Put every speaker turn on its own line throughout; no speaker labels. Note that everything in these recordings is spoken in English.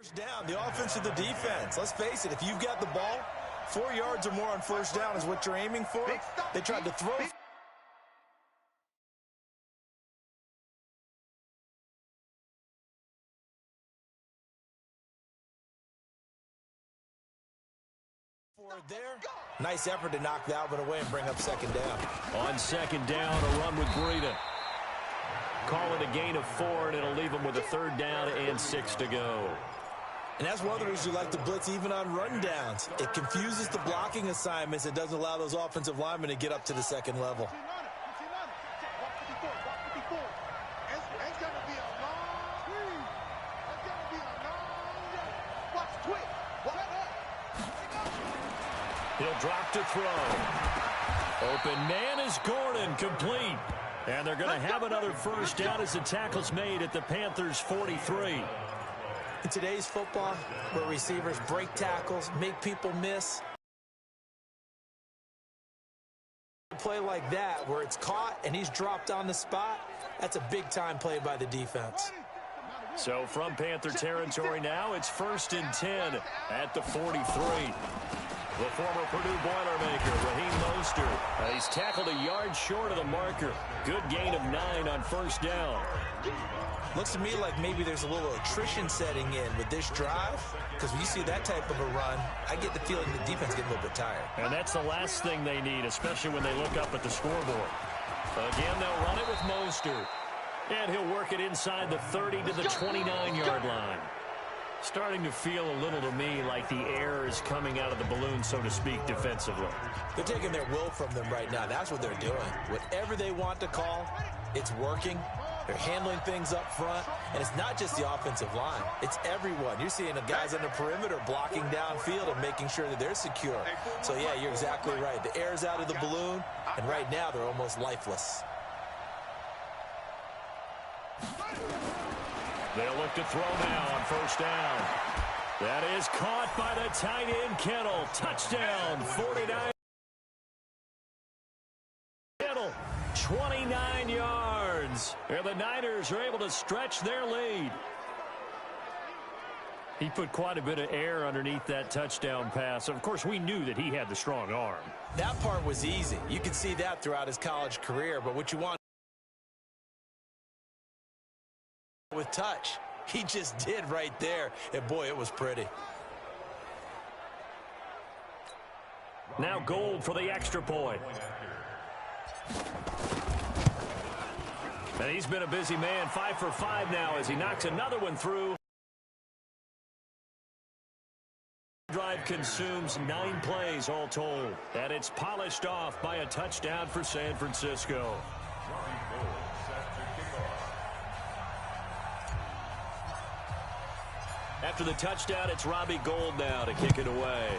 First down, the offense or the defense. Let's face it, if you've got the ball, 4 yards or more on first down is what you're aiming for. They tried to throw there. Nice effort to knock that one away and bring up second down.
On second down, a run with Breida. Call it a gain of 4, and it'll leave them with a third down and 6 to go.
And that's one of the reasons you like to blitz even on rundowns. It confuses the blocking assignments. It doesn't allow those offensive linemen to get up to the second level.
He'll drop to throw. Open man is Gordon, complete. And they're going to have another first down as the tackle's made at the Panthers' 43.
In today's football, where receivers break tackles, make people miss, a play like that where it's caught and he's dropped on the spot, that's a big-time play by the defense.
So from Panther territory now, it's 1st and 10 at the 43. The former Purdue Boilermaker, Raheem Mostert. He's tackled a yard short of the marker. Good gain of 9 on first down.
Looks to me like maybe there's a little attrition setting in with this drive, because when you see that type of a run, I get the feeling the defense gets a little bit tired.
And that's the last thing they need, especially when they look up at the scoreboard. Again, they'll run it with Mostert. And he'll work it inside the 30 to the 29-yard line. Starting to feel a little to me like the air is coming out of the balloon, so to speak, defensively.
They're taking their will from them right now. That's what they're doing. Whatever they want to call, it's working. They're handling things up front, and it's not just the offensive line. It's everyone. You're seeing the guys on the perimeter blocking downfield and making sure that they're secure. So, yeah, you're exactly right. The air's out of the balloon, and right now they're almost lifeless.
They'll look to throw now on first down. That is caught by the tight end, Kittle. Touchdown, 49. Kittle, 29 yards. And the Niners are able to stretch their lead. He put quite a bit of air underneath that touchdown pass. Of course, we knew that he had the strong arm.
That part was easy. You could see that throughout his college career. But what you want with touch, he just did right there. And, boy, it was pretty.
Now Gold for the extra point. And he's been a busy man, 5 for 5 now as he knocks another one through. Drive consumes 9 plays all told. And it's polished off by a touchdown for San Francisco. After the touchdown, it's Robbie Gould now to kick it away.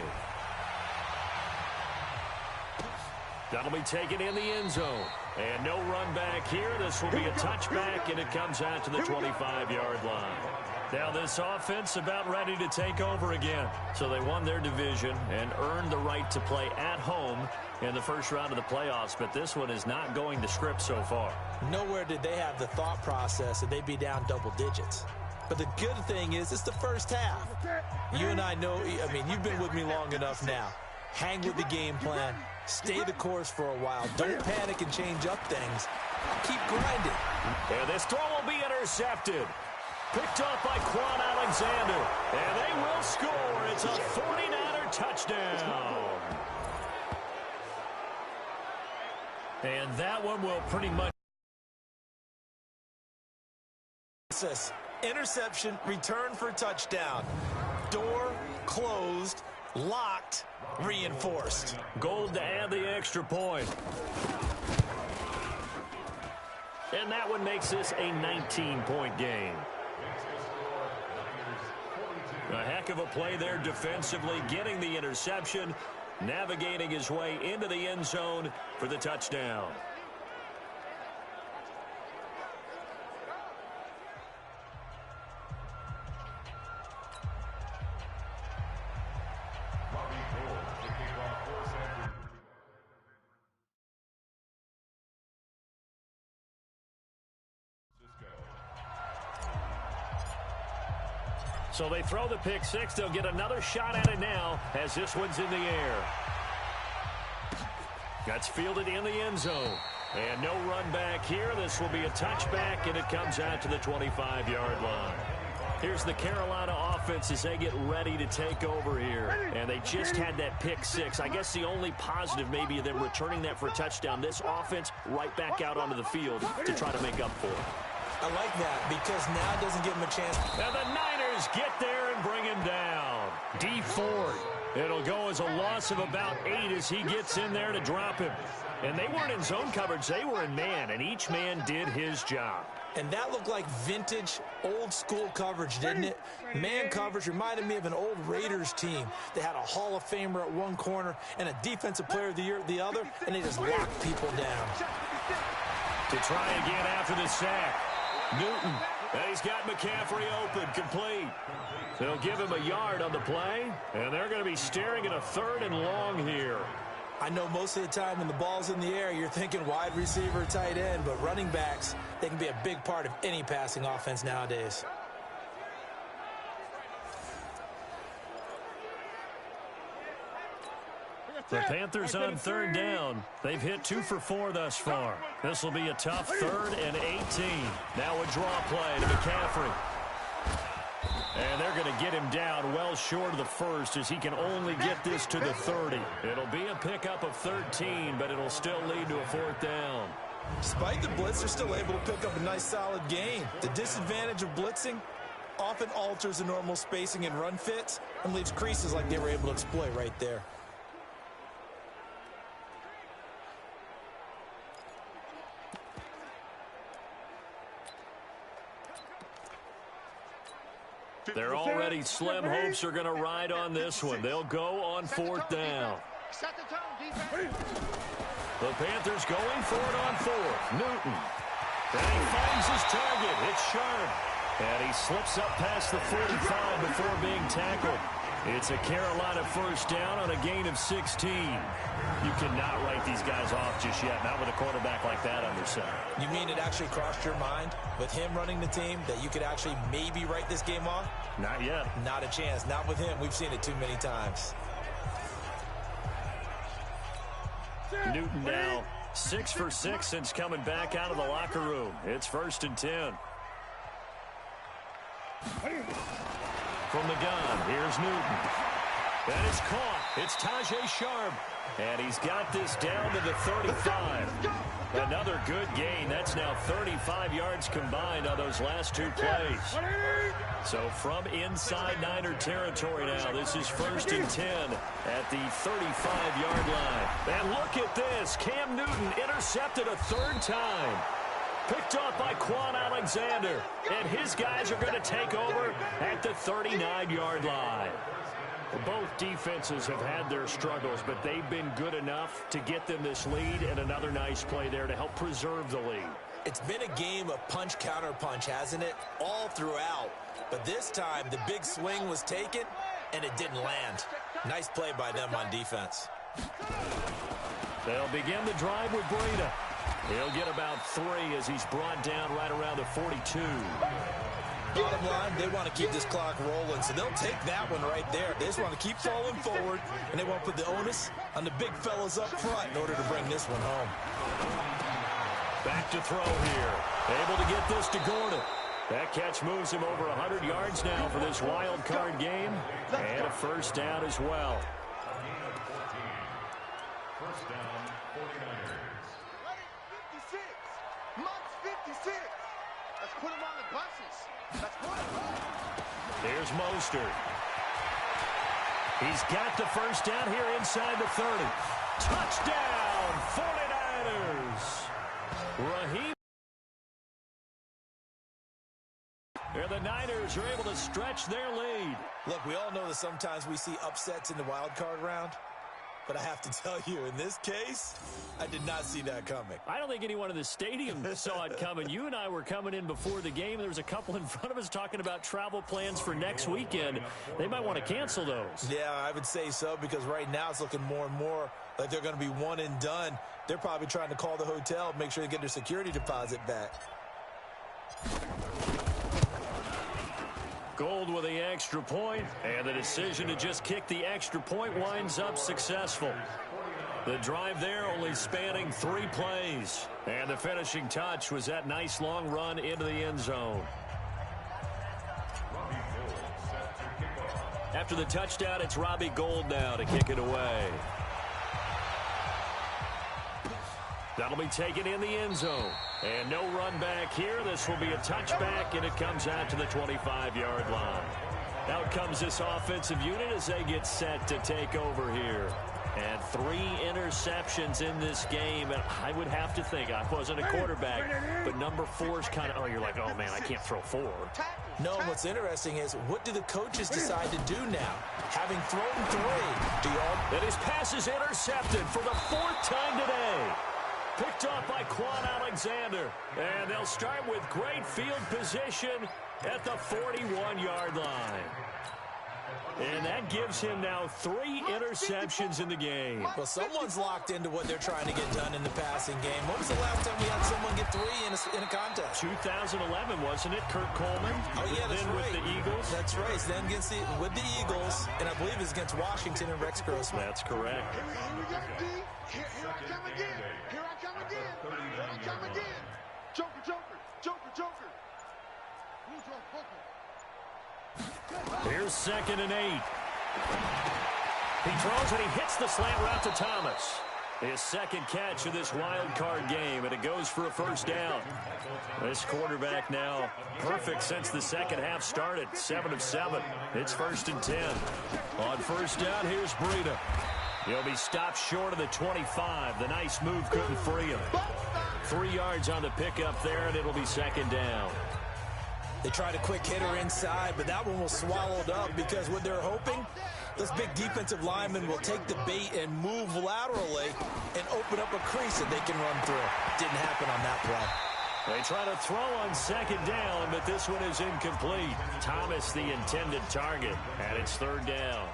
That'll be taken in the end zone. And no run back here. This will be a touchback, and it comes out to the 25-yard line. Now this offense about ready to take over again. So they won their division and earned the right to play at home in the first round of the playoffs. But this one is not going to script so far.
Nowhere did they have the thought process that they'd be down double digits. But the good thing is it's the first half. You and I know, I mean, you've been with me long enough now. Hang with the game plan. Stay the course for a while. Don't panic and change up things. Keep grinding.
And this throw will be intercepted. Picked up by Quan Alexander. And they will score. It's a 49er touchdown. And that one will pretty much.
Interception, return for touchdown. Door closed, locked, reinforced.
Gold to add the extra point. And that one makes this a 19-point game. A heck of a play there defensively, getting the interception, navigating his way into the end zone for the touchdown. So they throw the pick six. They'll get another shot at it now as this one's in the air. That's fielded in the end zone. And no run back here. This will be a touchback, and it comes out to the 25-yard line. Here's the Carolina offense as they get ready to take over here. And they just had that pick six. I guess the only positive maybe of them returning that for a touchdown. This offense right back out onto the field to try to make up for it.
I like that because now it doesn't give them a chance.
And the Niners get there and bring him down. D Ford. It'll go as a loss of about 8 as he gets in there to drop him. And they weren't in zone coverage. They were in man, and each man did his job.
And that looked like vintage, old-school coverage, didn't it? Man coverage reminded me of an old Raiders team. They had a Hall of Famer at one corner and a Defensive Player of the Year at the other, and they just locked people down.
To try again after the sack. Newton. And he's got McCaffrey open, complete. They'll give him a yard on the play, and they're going to be staring at a 3rd and long here.
I know most of the time when the ball's in the air, you're thinking wide receiver, tight end, but running backs, they can be a big part of any passing offense nowadays.
The Panthers on 3rd down. They've hit 2 for 4 thus far. This will be a tough 3rd and 18. Now a draw play to McCaffrey. And they're going to get him down well short of the 1st as he can only get this to the 30. It'll be a pickup of 13, but it'll still lead to a 4th down.
Despite the blitz, they're still able to pick up a nice solid gain. The disadvantage of blitzing often alters the normal spacing and run fits and leaves creases like they were able to exploit right there.
They're already slim hopes are going to ride on this one. They'll go on 4th down. The Panthers going for it on 4th. Newton. And he finds his target. It's Sharp. And he slips up past the 45 before being tackled. It's a Carolina 1st down on a gain of 16. You cannot write these guys off just yet, not with a quarterback like that under center.
You mean it actually crossed your mind with him running the team that you could actually maybe write this game off?
Not yet.
Not a chance. Not with him. We've seen it too many times.
Newton now 6 for 6 since coming back out of the locker room. It's 1st and 10. From the gun, here's Newton. And it's caught. It's Tajay Sharp. And he's got this down to the 35. Another good gain. That's now 35 yards combined on those last 2 plays. So from inside Niner territory now, this is 1st and 10 at the 35-yard line. And look at this. Cam Newton intercepted a 3rd time. Picked off by Quan Alexander. And his guys are going to take over at the 39-yard line. Both defenses have had their struggles, but they've been good enough to get them this lead, and another nice play there to help preserve the lead.
It's been a game of punch-counter-punch, hasn't it? All throughout. But this time, the big swing was taken, and it didn't land. Nice play by them on defense.
They'll begin the drive with Breida. He'll get about 3 as he's brought down right around the 42.
Bottom line, they want to keep this clock rolling, so they'll take that one right there. They just want to keep falling forward, and they want to put the onus on the big fellas up front in order to bring this one home.
Back to throw here. Able to get this to Gordon. That catch moves him over 100 yards now for this wild card game, and a 1st down as well.
1st down, 49ers. 56. Months 56. Let's put him on the buses. Let's put him on.
Here's Mostert. He's got the 1st down here inside the 30. Touchdown, 49ers. Raheem. And the Niners are able to stretch their lead.
Look, we all know that sometimes we see upsets in the wild card round. But I have to tell you, in this case, I did not see that coming.
I don't think anyone in the stadium saw it coming. You and I were coming in before the game. There was a couple in front of us talking about travel plans for next weekend. They might want to cancel those.
Yeah, I would say so, because right now it's looking more and more like they're going to be one and done. They're probably trying to call the hotel, make sure they get their security deposit back.
Gold with the extra point, and the decision to just kick the extra point winds up successful. The drive there only spanning 3 plays, and the finishing touch was that nice long run into the end zone. After the touchdown, it's Robbie Gould now to kick it away. That'll be taken in the end zone. And no run back here. This will be a touchback, and it comes out to the 25-yard line. Out comes this offensive unit as they get set to take over here. And 3 interceptions in this game. And I would have to think, I wasn't a quarterback, but number 4 is kind of, oh, you're like, oh, man, I can't throw 4.
No, what's interesting is, what do the coaches decide to do now? Having thrown 3, do y'all?
And his pass is intercepted for the 4th time today. Picked off by Quan Alexander. And they'll start with great field position at the 41-yard line. And that gives him now 3 interceptions in the game.
Well, someone's locked into what they're trying to get done in the passing game. When was the last time we had someone get 3 in a contest?
2011, wasn't it? Kurt Coleman.
Oh, yeah, that's
then
right.
With the Eagles.
That's right. Then with the Eagles, and I believe it's against Washington and Rex Grossman.
That's correct.
Here we go, D. Here I come again. Here I come again. Here I come again. Joker, Joker, Joker, Joker. Who's your Joker?
Here's 2nd and 8. He throws and he hits the slant route to Thomas. His 2nd catch of this wild card game, and it goes for a 1st down. This quarterback now perfect since the second half started. 7 of 7. It's 1st and 10. On 1st down, here's Breida. He'll be stopped short of the 25. The nice move couldn't free him. 3 yards on the pickup there, and it'll be 2nd down.
They tried a quick hitter inside, but that one was swallowed up because what they're hoping, those big defensive linemen will take the bait and move laterally and open up a crease that they can run through. Didn't happen on that play.
They try to throw on 2nd down, but this one is incomplete. Thomas, the intended target, and it's 3rd down.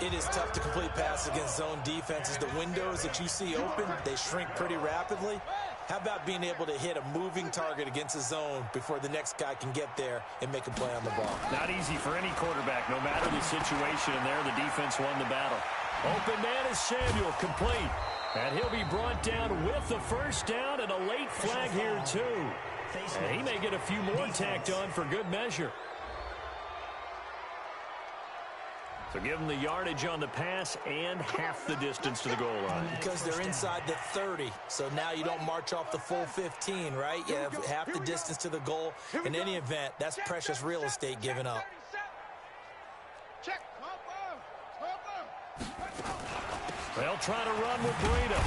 It is tough to complete passes against zone defenses. The windows that you see open, they shrink pretty rapidly. How about being able to hit a moving target against a zone before the next guy can get there and make a play on the ball?
Not easy for any quarterback, no matter the situation, and there the defense won the battle. Open man is Samuel, complete. And he'll be brought down with the 1st down and a late flag here, too. And he may get a few more tacked on for good measure. So give them the yardage on the pass and half the distance to the goal line.
Because they're inside the 30, so now you don't march off the full 15, right? You have half the distance to the goal. In any event, that's precious real estate given up.
They'll try to run with Breida.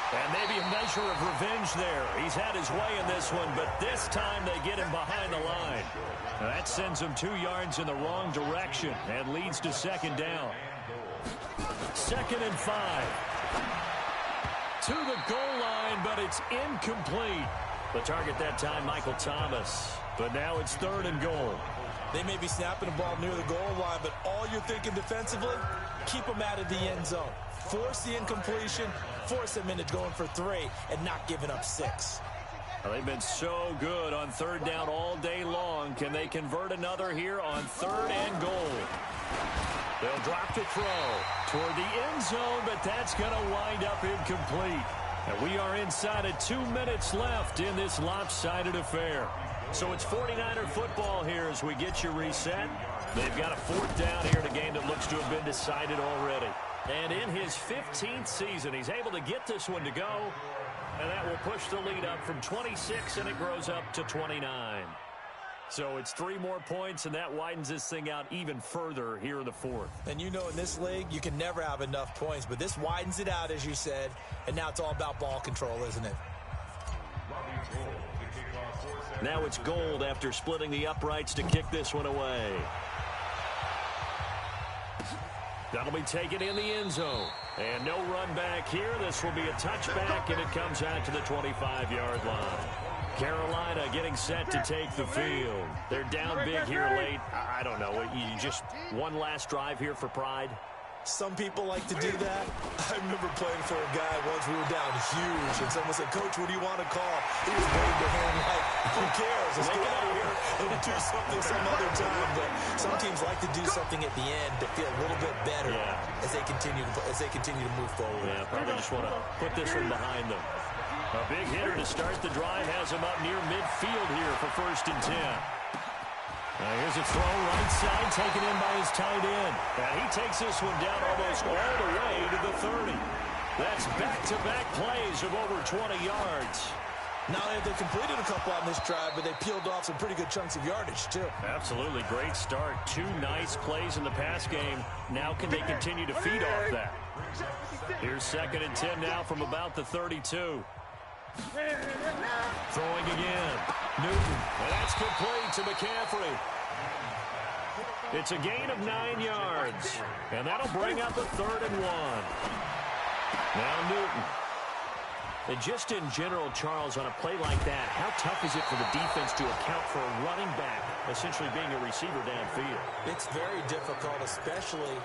And maybe a measure of revenge there. He's had his way in this one, but this time they get him behind the line. Now that sends him 2 yards in the wrong direction and leads to 2nd down. 2nd and 5. To the goal line, but it's incomplete. The target that time, Michael Thomas. But now it's 3rd and goal.
They may be snapping the ball near the goal line, but all you're thinking defensively, keep them out of the end zone. Force the incompletion, force them into going for 3, and not giving up 6.
Well, they've been so good on 3rd down all day long. Can they convert another here on 3rd and goal? They'll drop the throw toward the end zone, but that's going to wind up incomplete. And we are inside of 2 minutes left in this lopsided affair. So it's 49er football here as we get you reset. They've got a 4th down here in a game that looks to have been decided already. And in his 15th season, he's able to get this one to go. And that will push the lead up from 26, and it grows up to 29. So it's 3 more points, and that widens this thing out even further here in the 4th.
And you know in this league, you can never have enough points, but this widens it out, as you said, and now it's all about ball control, isn't it?
Now it's Gould after splitting the uprights to kick this one away. That'll be taken in the end zone. And no run back here. This will be a touchback, and it comes out to the 25-yard line. Carolina getting set to take the field. They're down big here late. I don't know. You just one last drive here for pride?
Some people like to do that. I remember playing for a guy once. We were down huge, and someone said, "Coach, what do you want to call?" He was waving to him like, "Who cares? Let's get out of here and do something some other time." But some teams like to do something at the end to feel a little bit better as they continue to move forward.
Yeah, probably just want to put this one behind them. A big hitter to start the drive has him up near midfield here for 1st and 10. Here's a throw right side, taken in by his tight end. And he takes this one down almost all the way to the 30. That's back-to-back plays of over 20 yards.
Not only have they completed a couple on this drive, but they peeled off some pretty good chunks of yardage, too.
Absolutely. Great start. 2 nice plays in the pass game. Now can they continue to feed off that? Here's 2nd and 10 now from about the 32. Throwing again. Newton. And that's complete to McCaffrey. It's a gain of 9 yards. And that'll bring up a 3rd and 1. Now Newton. And just in general, Charles, on a play like that, how tough is it for the defense to account for a running back essentially being a receiver downfield?
It's very difficult, especially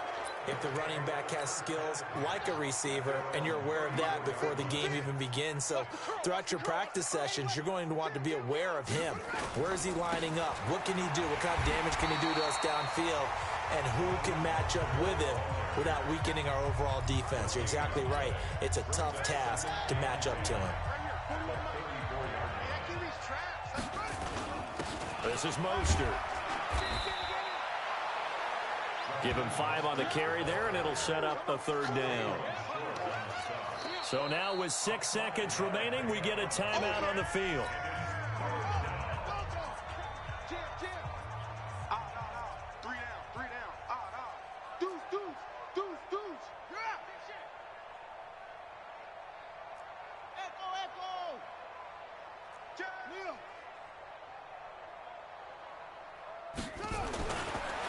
if the running back has skills like a receiver, and you're aware of that before the game even begins. So throughout your practice sessions, you're going to want to be aware of him. Where is he lining up? What can he do? What kind of damage can he do to us downfield? And who can match up with him without weakening our overall defense? You're exactly right. It's a tough task to match up to him.
This is Mostert. Give him 5 on the carry there, and it'll set up a 3rd down. So now with 6 seconds remaining, we get a timeout on the field.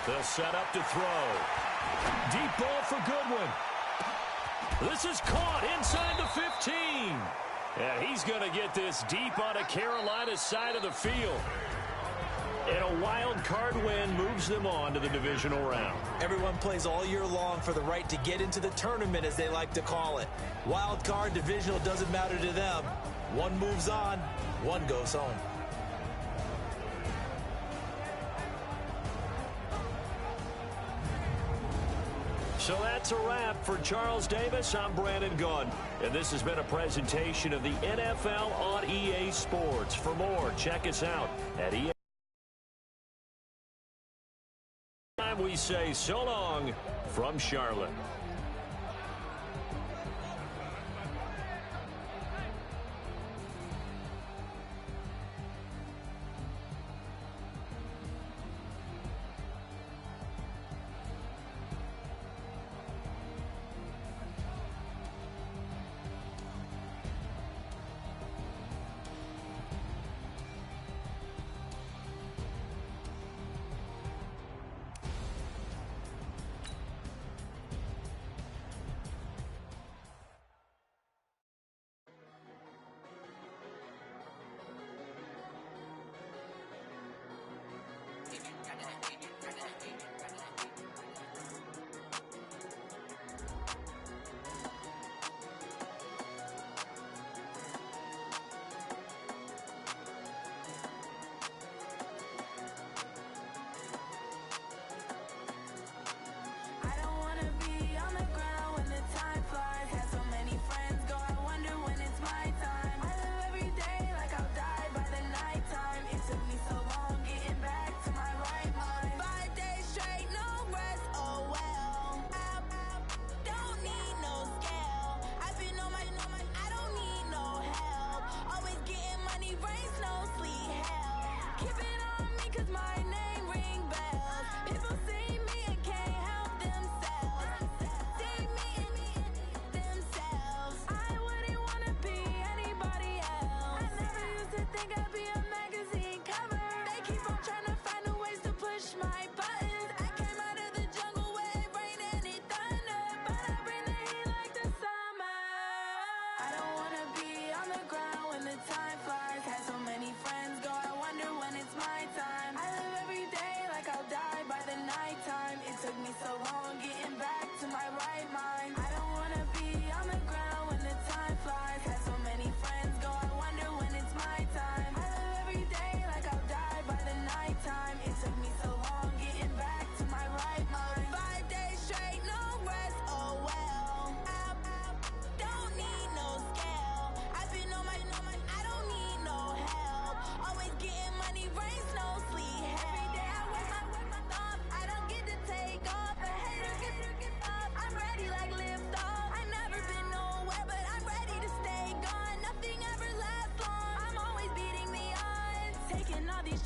They'll set up to throw. Deep ball for Goodwin. This is caught inside the 15. And he's going to get this deep on a Carolina side of the field. And a wild card win moves them on to the divisional round.
Everyone plays all year long for the right to get into the tournament, as they like to call it. Wild card, divisional, doesn't matter to them. One moves on, one goes home.
So that's a wrap for Charles Davis. I'm Brandon Gunn, and this has been a presentation of the NFL on EA Sports. For more, check us out at EA. We say so long from Charlotte.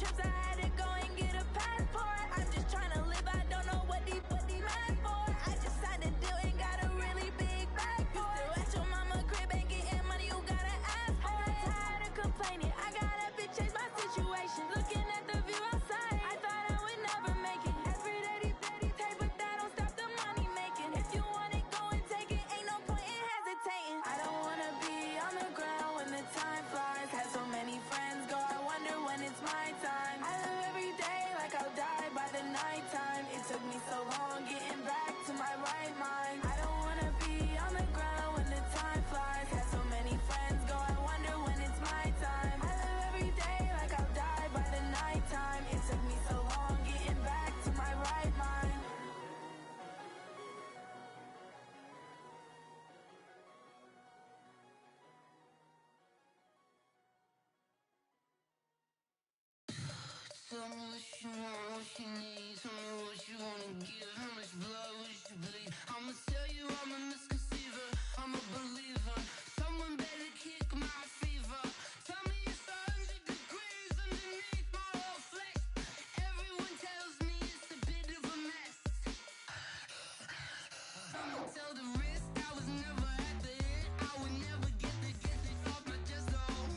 trips, I had to go and get a passport. I'm just trying to live, I don't know what these mad for. I just signed a deal and got a really big bag for it. You still at your mama crib and getting money, you gotta ask for it. I got tired of complaining, I got up and changed my situation. Looking at the view outside, I thought I would never make it. Every day these petty take, but that don't stop the money making. If you want it, go and take it, ain't no point in hesitating. I don't wanna be on the ground when the time flies. Had so many friends go, I wonder when it's my time. I live every day like I'll die by the nighttime. It took me so long getting back to my right mind. I don't wanna be on the ground when the time flies. Had so many friends go, I wonder when it's my time. I live every day like I'll die by the nighttime. It took me so long getting back to my right mind.
Tell me what you want, what you need. Tell me what you wanna give. How much blood would you bleed? I'ma tell you I'm a misconceiver. I'm a believer. Someone better kick my fever. Tell me it's 100 degrees underneath my whole flesh. Everyone tells me it's a bit of a mess. I'ma tell the risk I was never at the hit. I would never get it off my chest though.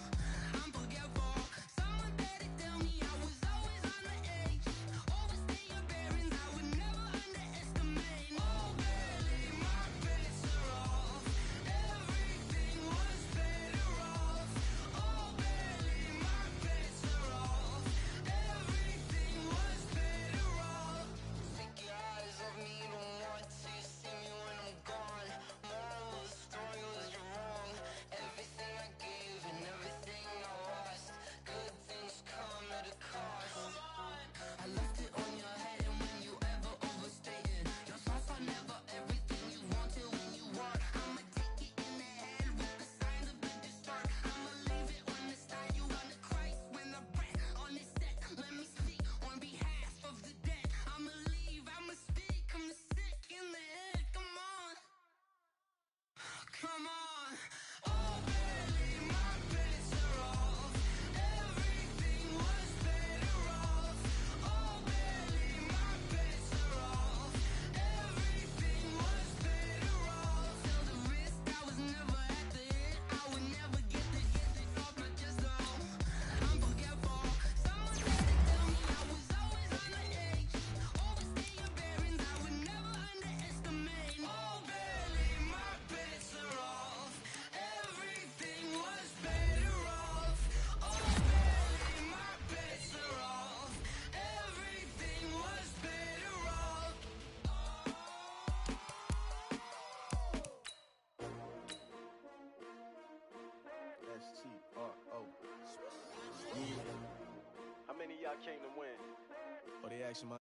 I'm forgetful. Someone better tell me I was always on the edge. Overstay your bearings, I would never underestimate. Oh, barely, my bets are off. Everything was better off. Oh, barely, my bets are off. Everything was better off. Take your eyes off me, don't want to see me when I'm gone. Moral of the story was you're wrong. Everything I gave and everything I lost. Good things come at a cost. I left it on your head, and when you ever overstay it, your thoughts are never everything you wanted when you want. I'ma take it in the head with the signs of the distort. I'ma leave it on the side. You on the Christ when the breath on this set. Let me speak on behalf of the dead. I'ma leave, I'ma speak. I'm sick in the head. Come on, come on. Oh, barely, my bets are off. Everything was better off. Oh, barely, my bets are off. Everything was better off. Tell the risk I was never at the hit. I would never get it off my chest though. I'm forgetful. Someone better tell me I was always on the edge. Overstay your bearings, I would never underestimate. Oh, barely, my bets are off. Everything was better off. Oh, barely, my bets are off. Everything was better off.
S-T-R-O. Yeah. How many of y'all came to win? Oh, they asking my